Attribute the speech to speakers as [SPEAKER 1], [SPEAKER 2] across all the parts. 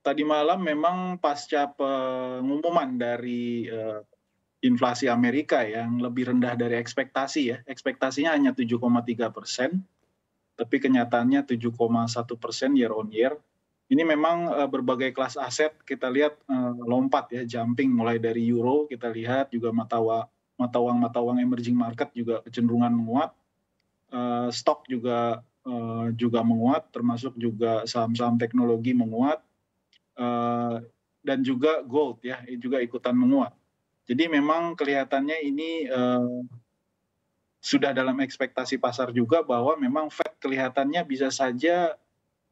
[SPEAKER 1] Tadi malam memang pasca pengumuman dari inflasi Amerika yang lebih rendah dari ekspektasi ya. Ekspektasinya hanya 7,3%, tapi kenyataannya 7,1% year on year. Ini memang berbagai kelas aset kita lihat lompat ya, jumping mulai dari euro kita lihat juga mata uang emerging market juga kecenderungan menguat, stok juga menguat, termasuk juga saham-saham teknologi menguat, dan juga gold ya juga ikutan menguat. Jadi memang kelihatannya ini sudah dalam ekspektasi pasar juga bahwa memang Fed kelihatannya bisa saja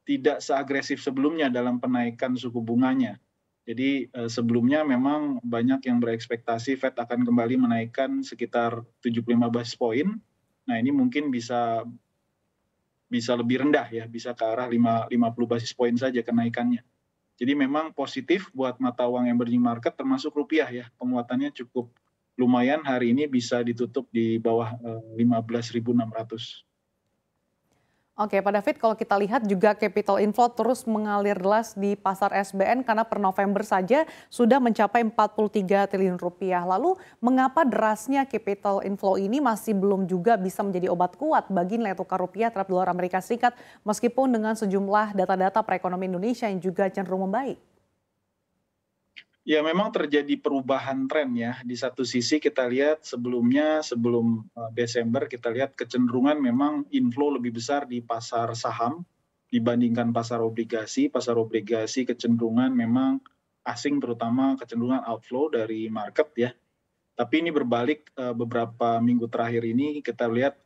[SPEAKER 1] tidak seagresif sebelumnya dalam penaikan suku bunganya. Jadi sebelumnya memang banyak yang berekspektasi Fed akan kembali menaikkan sekitar 75 basis point. Nah ini mungkin bisa lebih rendah ya, bisa ke arah 50 basis point saja kenaikannya. Jadi memang positif buat mata uang emerging market termasuk rupiah ya. Penguatannya cukup lumayan, hari ini bisa ditutup di bawah 15.600.
[SPEAKER 2] Oke, Pak David, kalau kita lihat juga capital inflow terus mengalir deras di pasar SBN karena per November saja sudah mencapai 43 triliun rupiah. Lalu mengapa derasnya capital inflow ini masih belum juga bisa menjadi obat kuat bagi nilai tukar rupiah terhadap dolar Amerika Serikat meskipun dengan sejumlah data-data perekonomian Indonesia yang juga cenderung membaik?
[SPEAKER 1] Ya memang terjadi perubahan tren ya. Di satu sisi kita lihat sebelumnya, sebelum Desember kita lihat kecenderungan memang inflow lebih besar di pasar saham dibandingkan pasar obligasi. Pasar obligasi kecenderungan memang asing terutama kecenderungan outflow dari market ya. Tapi ini berbalik beberapa minggu terakhir ini kita lihat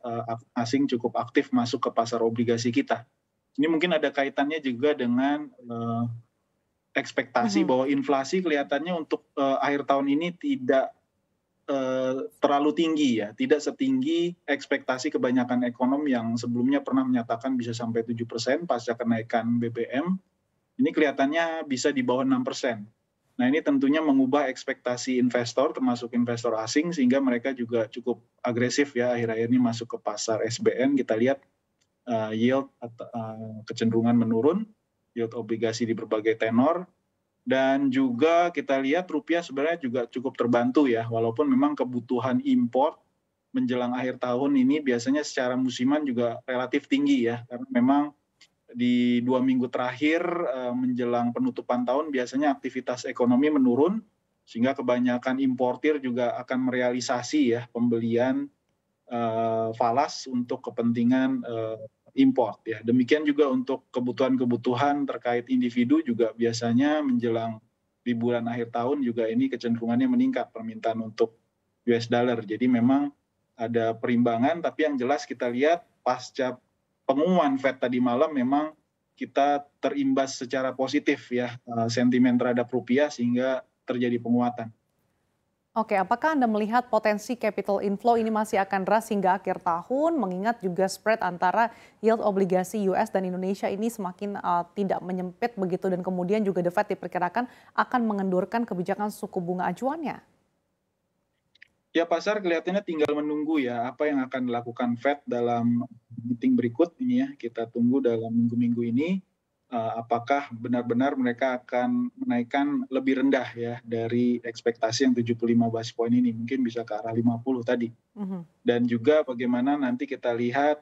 [SPEAKER 1] asing cukup aktif masuk ke pasar obligasi kita. Ini mungkin ada kaitannya juga dengan ekspektasi
[SPEAKER 2] Mhm.
[SPEAKER 1] bahwa inflasi kelihatannya untuk akhir tahun ini tidak terlalu tinggi ya, tidak setinggi ekspektasi kebanyakan ekonom yang sebelumnya pernah menyatakan bisa sampai 7% pasca kenaikan BBM. Ini kelihatannya bisa di bawah 6%. Nah ini tentunya mengubah ekspektasi investor termasuk investor asing sehingga mereka juga cukup agresif ya akhir-akhir ini masuk ke pasar SBN. Kita lihat yield kecenderungan menurun, yield obligasi di berbagai tenor, dan juga kita lihat rupiah sebenarnya juga cukup terbantu ya, walaupun memang kebutuhan import menjelang akhir tahun ini biasanya secara musiman juga relatif tinggi ya, karena memang di 2 minggu terakhir menjelang penutupan tahun biasanya aktivitas ekonomi menurun, sehingga kebanyakan importir juga akan merealisasi ya pembelian falas untuk kepentingan import ya. Demikian juga untuk kebutuhan-kebutuhan terkait individu juga biasanya menjelang liburan akhir tahun juga ini kecenderungannya meningkat permintaan untuk US dollar. Jadi memang ada perimbangan, tapi yang jelas kita lihat pasca pengumuman Fed tadi malam memang kita terimbas secara positif ya sentimen terhadap rupiah sehingga terjadi penguatan.
[SPEAKER 2] Oke, apakah Anda melihat potensi capital inflow ini masih akan deras hingga akhir tahun, mengingat juga spread antara yield obligasi US dan Indonesia ini semakin tidak menyempit begitu dan kemudian juga The Fed diperkirakan akan mengendurkan kebijakan suku bunga acuannya?
[SPEAKER 1] Ya pasar kelihatannya tinggal menunggu ya apa yang akan dilakukan Fed dalam meeting berikut ini ya. Kita tunggu dalam minggu-minggu ini apakah benar-benar mereka akan menaikkan lebih rendah ya dari ekspektasi yang 75 basis point ini. Mungkin bisa ke arah 50 tadi.
[SPEAKER 2] Mhm.
[SPEAKER 1] Dan juga bagaimana nanti kita lihat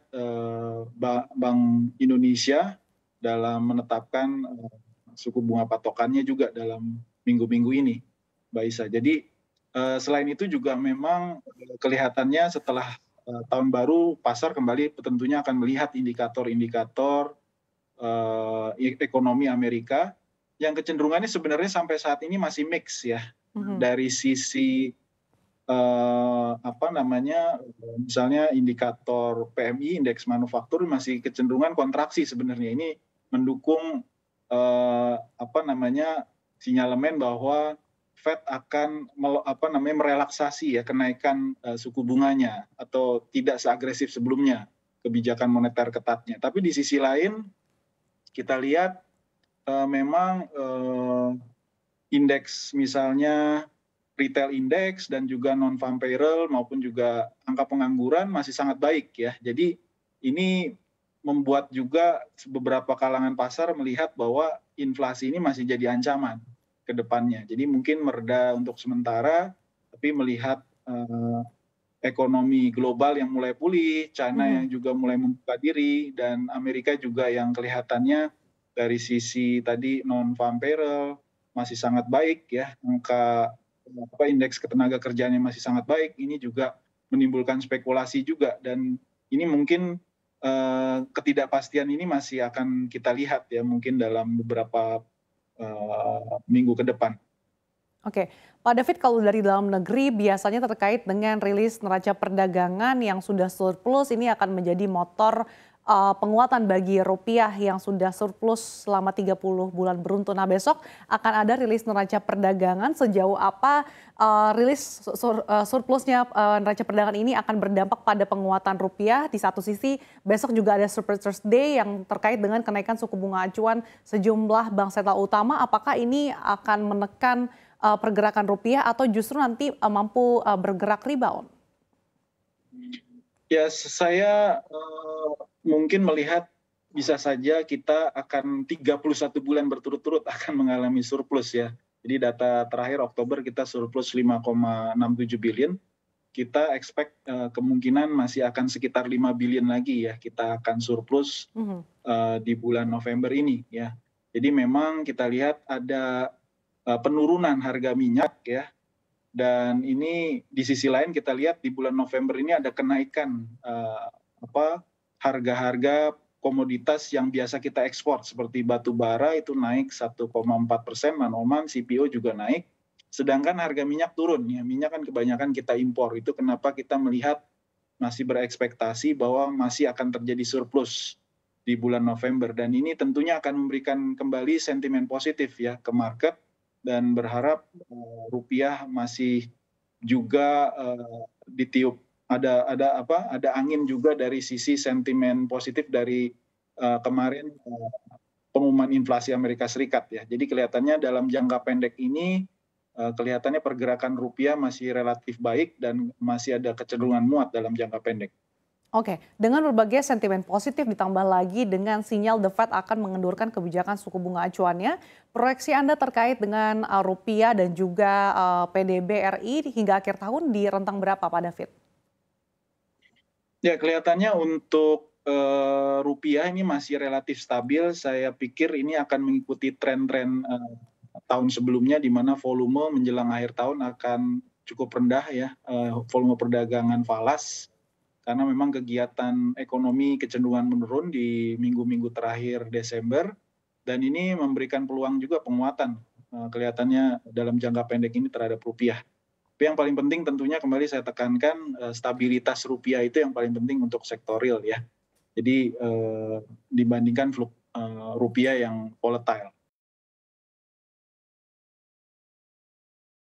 [SPEAKER 1] Bank Indonesia dalam menetapkan suku bunga patokannya juga dalam minggu-minggu ini, Mbak Isa. Jadi selain itu juga memang kelihatannya setelah tahun baru pasar kembali tentunya akan melihat indikator-indikator ekonomi Amerika yang kecenderungannya sebenarnya sampai saat ini masih mix ya.
[SPEAKER 2] Mhm.
[SPEAKER 1] Dari sisi misalnya indikator PMI, indeks manufaktur masih kecenderungan kontraksi sebenarnya. Ini mendukung sinyalemen bahwa Fed akan merelaksasi ya kenaikan suku bunganya atau tidak seagresif sebelumnya kebijakan moneter ketatnya. Tapi di sisi lain kita lihat memang indeks misalnya retail index dan juga non farm payroll maupun juga angka pengangguran masih sangat baik ya. Jadi ini membuat juga beberapa kalangan pasar melihat bahwa inflasi ini masih jadi ancaman ke depannya. Jadi mungkin mereda untuk sementara, tapi melihat ekonomi global yang mulai pulih, China
[SPEAKER 2] Mhm.
[SPEAKER 1] yang juga mulai membuka diri, dan Amerika juga yang kelihatannya dari sisi tadi non-farm payroll masih sangat baik ya, angka indeks ketenaga kerjaannya masih sangat baik. Ini juga menimbulkan spekulasi juga, dan ini mungkin ketidakpastian ini masih akan kita lihat ya mungkin dalam beberapa minggu ke depan.
[SPEAKER 2] Oke, Pak David, kalau dari dalam negeri biasanya terkait dengan rilis neraca perdagangan yang sudah surplus ini akan menjadi motor penguatan bagi rupiah yang sudah surplus selama 30 bulan beruntun. Nah, besok akan ada rilis neraca perdagangan. Sejauh apa rilis surplusnya neraca perdagangan ini akan berdampak pada penguatan rupiah? Di satu sisi, besok juga ada Surplus Day yang terkait dengan kenaikan suku bunga acuan sejumlah bank sentral utama. Apakah ini akan menekan pergerakan rupiah atau justru nanti mampu bergerak rebound?
[SPEAKER 1] Ya, saya mungkin melihat bisa saja kita akan 31 bulan berturut-turut akan mengalami surplus ya. Jadi data terakhir Oktober kita surplus 5,67 billion. Kita expect kemungkinan masih akan sekitar 5 billion lagi ya kita akan surplus
[SPEAKER 2] Mhm.
[SPEAKER 1] di bulan November ini ya. Jadi memang kita lihat ada penurunan harga minyak ya, dan ini di sisi lain kita lihat di bulan November ini ada kenaikan harga-harga komoditas yang biasa kita ekspor seperti batu bara itu naik 1,4%, Manoman, CPO juga naik. Sedangkan harga minyak turun ya, minyak kan kebanyakan kita impor. Itu kenapa kita melihat masih berekspektasi bahwa masih akan terjadi surplus di bulan November, dan ini tentunya akan memberikan kembali sentimen positif ya ke market, dan berharap rupiah masih juga ditiup ada angin juga dari sisi sentimen positif dari kemarin pengumuman inflasi Amerika Serikat ya. Jadi kelihatannya dalam jangka pendek ini kelihatannya pergerakan rupiah masih relatif baik dan masih ada kecenderungan muat dalam jangka pendek.
[SPEAKER 2] Oke, dengan berbagai sentimen positif ditambah lagi dengan sinyal The Fed akan mengendurkan kebijakan suku bunga acuannya, proyeksi Anda terkait dengan rupiah dan juga PDB RI hingga akhir tahun di rentang berapa, Pak David?
[SPEAKER 1] Ya, kelihatannya untuk rupiah ini masih relatif stabil. Saya pikir ini akan mengikuti tren-tren tahun sebelumnya, di mana volume menjelang akhir tahun akan cukup rendah ya, volume perdagangan falas, karena memang kegiatan ekonomi kecenderungan menurun di minggu-minggu terakhir Desember, dan ini memberikan peluang juga penguatan kelihatannya dalam jangka pendek ini terhadap rupiah. Tapi yang paling penting tentunya kembali saya tekankan stabilitas rupiah itu yang paling penting untuk sektor real ya. Jadi dibandingkan rupiah yang volatile.